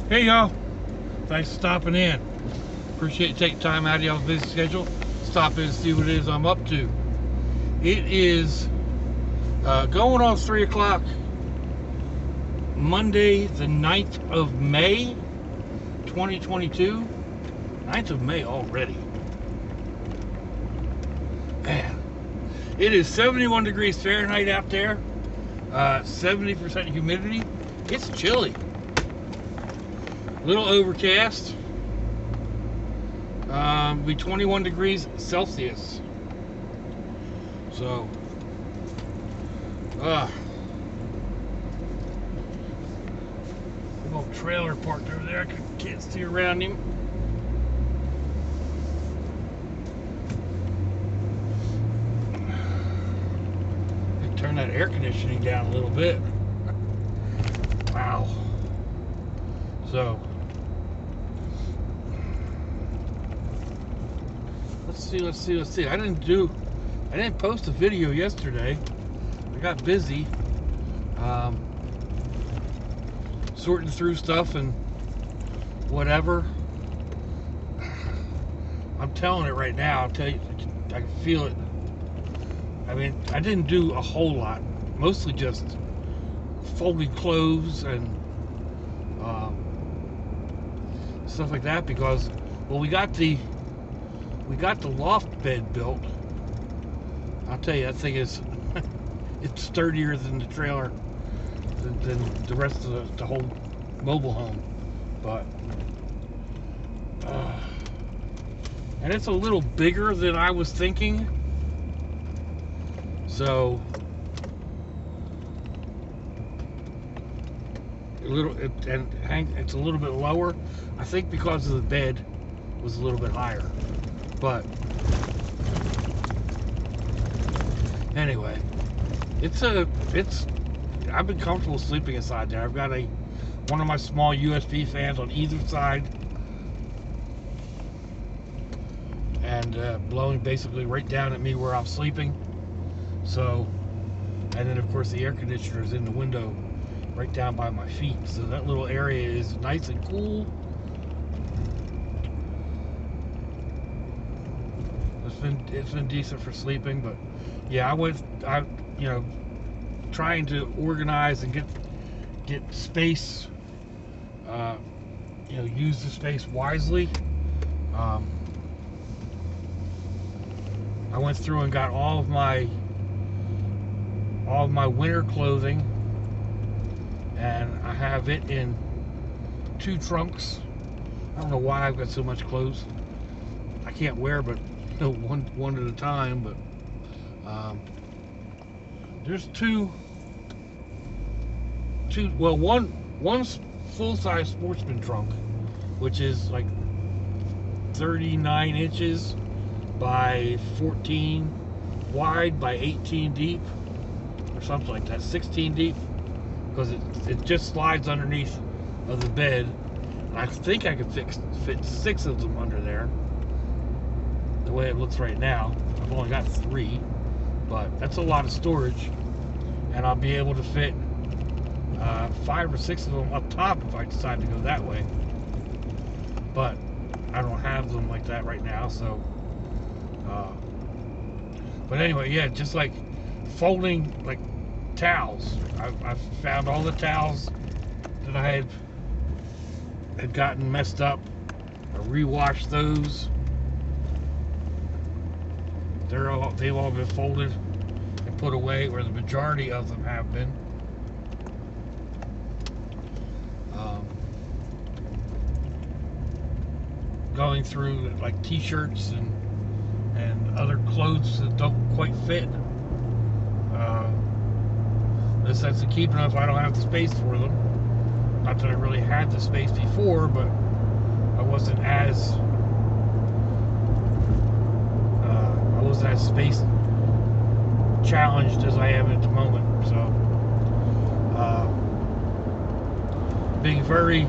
Hey y'all, thanks for stopping in. Appreciate you taking time out of y'all's busy schedule. Stop in and see what it is I'm up to. It is going on 3 o'clock, Monday the 9th of May, 2022. 9th of May already. Man, it is 71 degrees Fahrenheit out there, 70% humidity. It's chilly. Little overcast. Be 21 degrees Celsius. So, big old trailer parked over there. I can't see around him. Turn that air conditioning down a little bit. Wow. So, let's see. I didn't post a video yesterday. I got busy sorting through stuff and whatever. I'm telling it right now. I'll tell you, I can feel it. I mean, I didn't do a whole lot. Mostly just folding clothes and stuff like that because, well, we got the loft bed built. I'll tell you, that thing is it's sturdier than the trailer, than the rest of the whole mobile home. But and it's a little bigger than I was thinking. So it's a little bit lower. I think because of the bed was a little bit higher. But anyway, I've been comfortable sleeping inside there. I've got one of my small USB fans on either side, and blowing basically right down at me where I'm sleeping. So, and then of course the air conditioner is in the window right down by my feet. So that little area is nice and cool. It's been decent for sleeping, but yeah, trying to organize and get space, use the space wisely. I went through and got all of my winter clothing, and I have it in 2 trunks. I don't know why I've got so much clothes. I can't wear but one at a time, but there's one's full-size sportsman trunk, which is like 39 inches by 14 wide by 18 deep or something like that, 16 deep, because it just slides underneath of the bed. I think I could fit 6 of them under there the way it looks right now. I've only got 3, but that's a lot of storage, and I'll be able to fit 5 or 6 of them up top if I decide to go that way. But I don't have them like that right now, so but anyway, yeah, just like folding like towels. I found all the towels that I had gotten messed up. I rewashed those. They've all been folded and put away, or the majority of them have been. Going through like t-shirts and other clothes that don't quite fit. In the sense of keeping them if I don't have the space for them. Not that I really had the space before, but I wasn't as space challenged as I am at the moment. So being very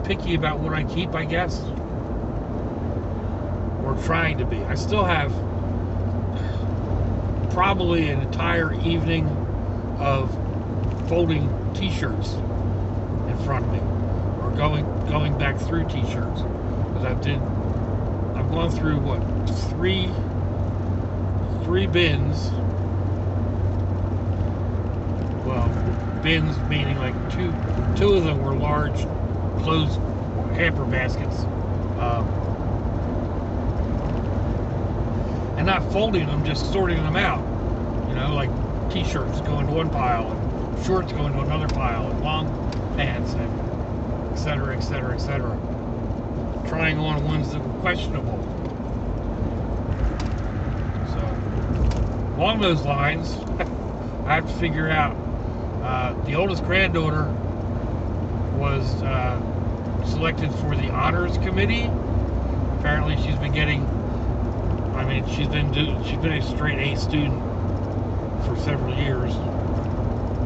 picky about what I keep, I guess, or trying to be. I still have probably an entire evening of folding t-shirts in front of me, or going back through t-shirts, because I've gone through what, three bins. Well, bins meaning like two of them were large closed hamper baskets, and not folding them, just sorting them out. You know, like t-shirts go into one pile, and shorts go into another pile, and long pants, and etc., etc., etc. Trying on ones that were questionable. So, along those lines, I have to figure out. The oldest granddaughter was selected for the honors committee. Apparently, she's been getting. I mean, she's been a straight A student for several years,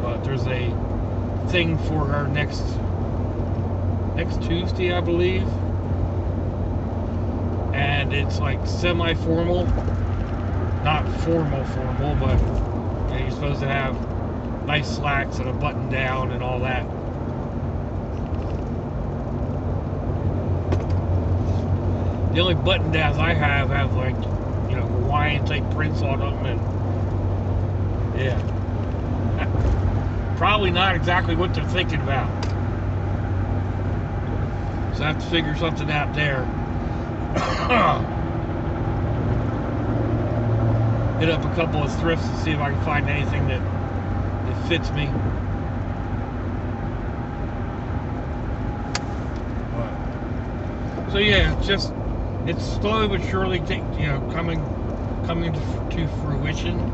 but there's a thing for her next Tuesday, I believe, and it's like semi-formal, not formal, but you know, you're supposed to have nice slacks and a button down and all that. The only button downs I have like, you know, Hawaiian type prints on them, and yeah, probably not exactly what they're thinking about. So I have to figure something out there. Hit up a couple of thrifts to see if I can find anything that fits me. So yeah, it's slowly but surely coming to fruition.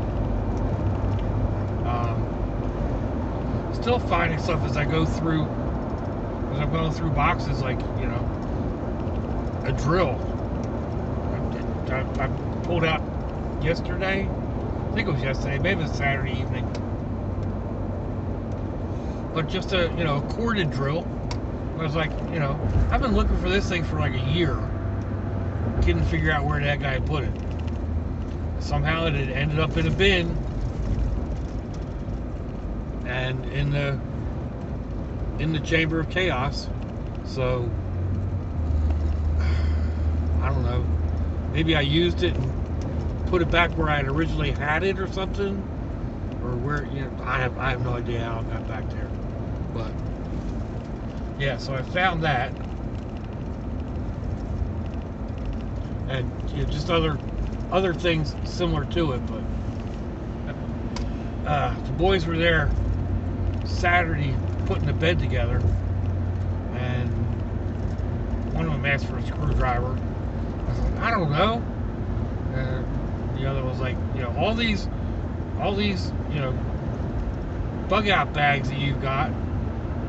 Still finding stuff as I go through, as I'm going through boxes, like, you know, a drill. I pulled out yesterday. I think it was yesterday, maybe it was Saturday evening. But just a corded drill. I was like, you know, I've been looking for this thing for like a year. Couldn't figure out where that guy put it. Somehow it had ended up in a bin, and in the chamber of chaos. So I don't know. Maybe I used it and put it back where I had originally had it or something, or where, you know, I have no idea how it got back there. But yeah, so I found that, and you know, just other things similar to it. But the boys were there Saturday putting the bed together, and one of them asked for a screwdriver. I was like, I don't know. And the other was like, you know, all these, you know, bug out bags that you've got,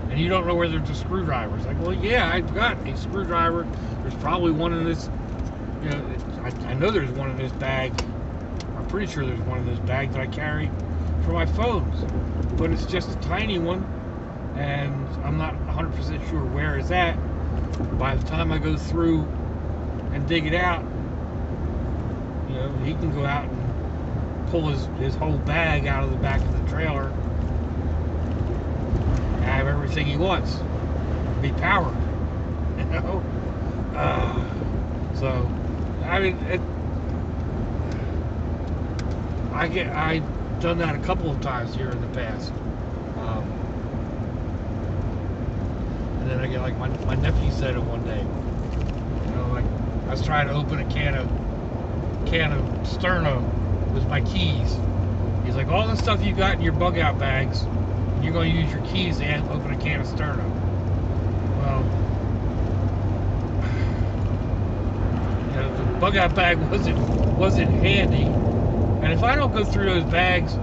and you don't know where there's a screwdriver. It's like, well, yeah, I've got a screwdriver. There's probably one in this, you know, I know there's one in this bag. I'm pretty sure there's one in this bag that I carry for my phones, but it's just a tiny one, and I'm not 100% sure where it's at. By the time I go through and dig it out, you know, he can go out and pull his whole bag out of the back of the trailer and have everything he wants, be powered, you know. So I mean, I've done that a couple of times here in the past, and then I get like my nephew said it one day. You know, like I was trying to open a can of Sterno with my keys. He's like, all the stuff you got in your bug out bags, you're going to use your keys to open a can of Sterno. Well, you know, the bug out bag wasn't handy, and if I don't go through those bags,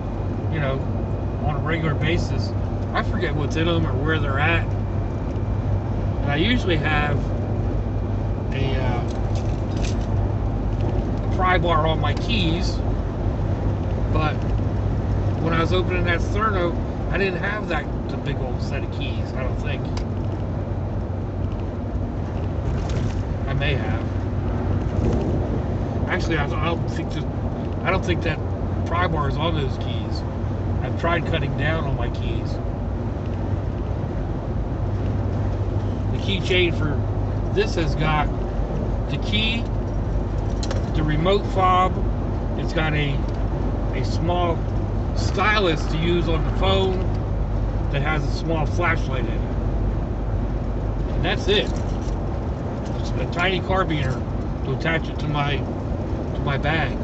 you know, on a regular basis, I forget what's in them or where they're at. And I usually have a pry bar on my keys, but when I was opening that Sterno, I didn't have the big old set of keys. I don't think. I may have. Actually, I don't think that pry bar is on those keys. I've tried cutting down on my keys. keychain for this has got the key, the remote fob. It's got a small stylus to use on the phone that has a small flashlight in it. And that's it. It's a tiny carabiner to attach it to my bag.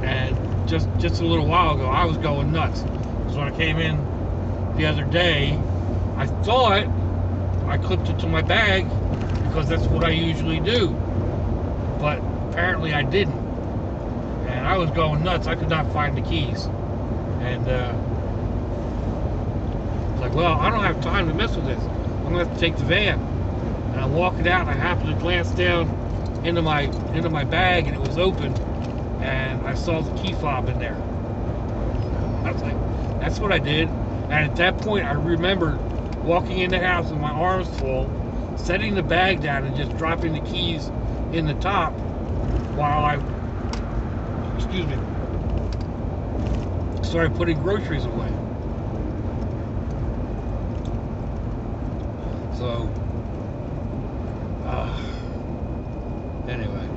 And just a little while ago, I was going nuts. So when I came in the other day, I thought I clipped it to my bag because that's what I usually do. But apparently I didn't. And I was going nuts. I could not find the keys. And it's like, well, I don't have time to mess with this. I'm gonna have to take the van. And I'm walking out, and I happened to glance down into my bag, and it was open, and I saw the key fob in there. I was like, that's what I did. And at that point, I remembered walking in the house with my arms full, setting the bag down, and just dropping the keys in the top while I, started putting groceries away. So, anyway.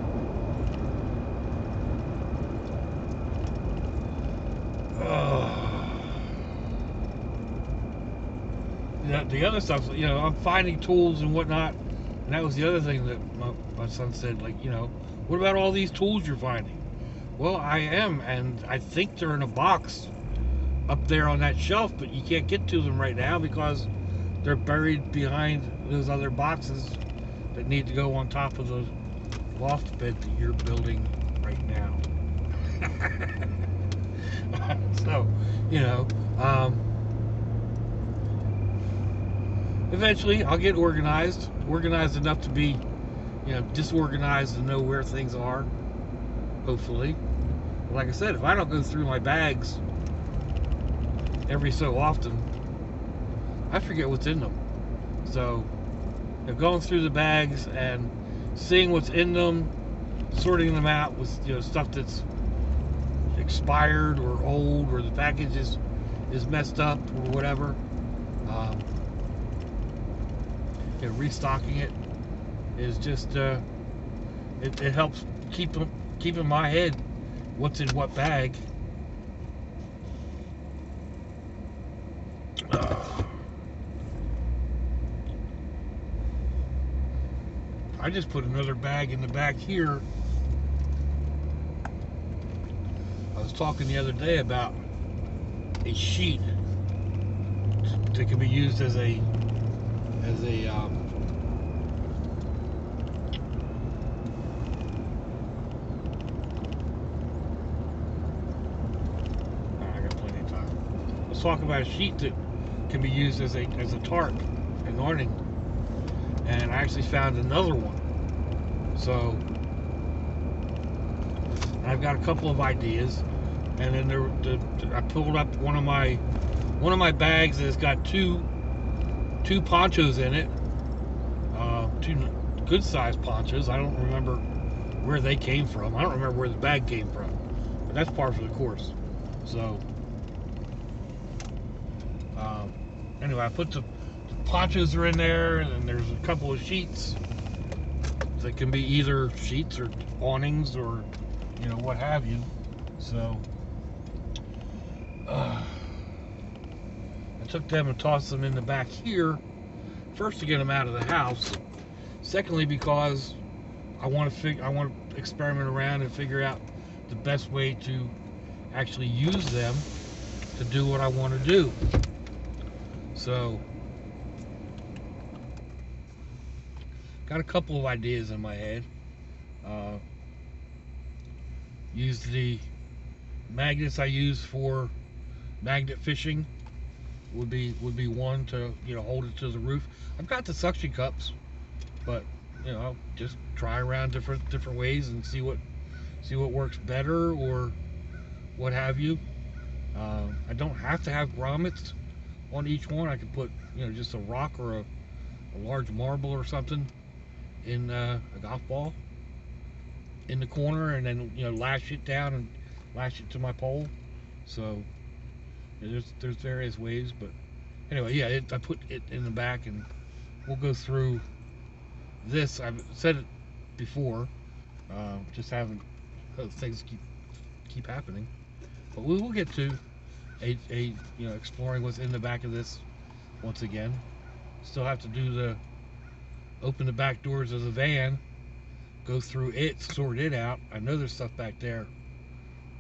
The other stuff, I'm finding tools and whatnot, and that was the other thing that my son said, like, what about all these tools you're finding? Well, I am, and I think they're in a box up there on that shelf, but you can't get to them right now because they're buried behind those other boxes that need to go on top of the loft bed that you're building right now. So, eventually I'll get organized enough to be, disorganized and know where things are, hopefully. But like I said, if I don't go through my bags every so often, I forget what's in them. So, going through the bags and seeing what's in them, sorting them out with stuff that's expired or old, or the package is messed up or whatever, restocking it is just it helps keep in my head what's in what bag. I just put another bag in the back here. I was talking the other day about a sheet that can be used as a I got plenty of time. Let's talk about a sheet that can be used as a tarp, an awning. And I actually found another one. So I've got a couple of ideas, and then I pulled up one of my bags that has got two ponchos in it, two good sized ponchos. I don't remember where they came from. I don't remember where the bag came from, but that's par for the course. So anyway, I put the ponchos are in there, and then there's a couple of sheets that can be either sheets or awnings or what have you. So I took them and tossed them in the back here, first to get them out of the house, secondly because I want to experiment around and figure out the best way to actually use them to do what I want to do. So got a couple of ideas in my head. Use the magnets I use for magnet fishing would be one to hold it to the roof. I've got the suction cups, but I'll just try around different ways and see what works better or what have you. I don't have to have grommets on each one. I could put just a rock or a large marble or something in a golf ball in the corner, and then lash it down and lash it to my pole. So there's various ways, but Anyway, yeah, I put it in the back, and we'll go through this. I've said it before, just haven't, things keep happening. But we will get to exploring what's in the back of this once again. Still have to do open the back doors of the van, go through it, sort it out. I know there's stuff back there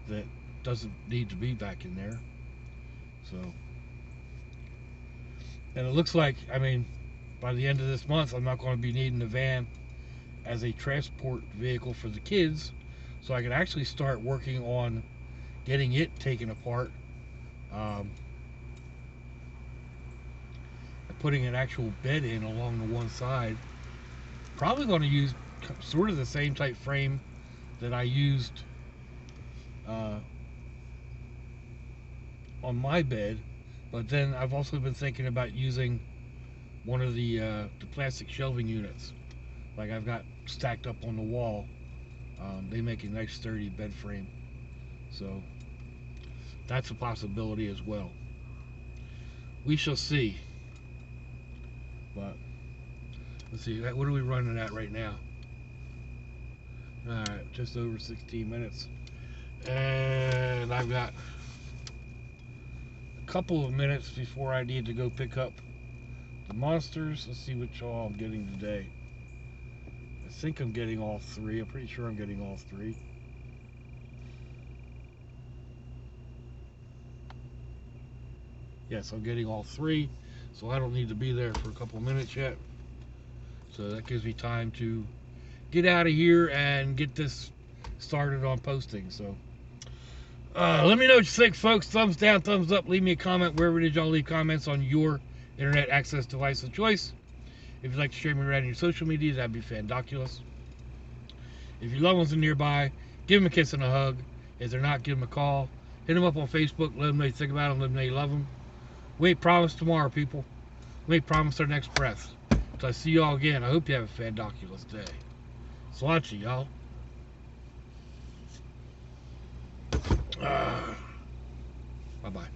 that doesn't need to be back in there. So, and it looks like, I mean, by the end of this month, I'm not going to be needing the van as a transport vehicle for the kids, so I can actually start working on getting it taken apart, and putting an actual bed in along the one side. Probably going to use sort of the same type frame that I used on my bed, but then I've also been thinking about using one of the plastic shelving units, like I've got stacked up on the wall. They make a nice sturdy bed frame, so that's a possibility as well. We shall see. But let's see, what are we running at right now? Alright, just over 16 minutes. And I've got a couple of minutes before I need to go pick up the monsters. Let's see which all I'm getting today. I think I'm getting all three. I'm pretty sure I'm getting all three. Yes, I'm getting all three, so I don't need to be there for a couple of minutes yet. So that gives me time to get out of here and get this started on posting. So let me know what you think, folks. Thumbs down, thumbs up. Leave me a comment wherever it is y'all leave comments on your internet access device of choice. If you'd like to share me around your social media, that'd be fandoculous. If your loved ones are nearby, give them a kiss and a hug. If they're not, give them a call. Hit them up on Facebook. Let them know you think about them. Let them know you love them. We ain't promised tomorrow, people. We ain't promised our next breath. Until I see y'all again, I hope you have a fandoculous day. Sláinte, y'all. Bye-bye.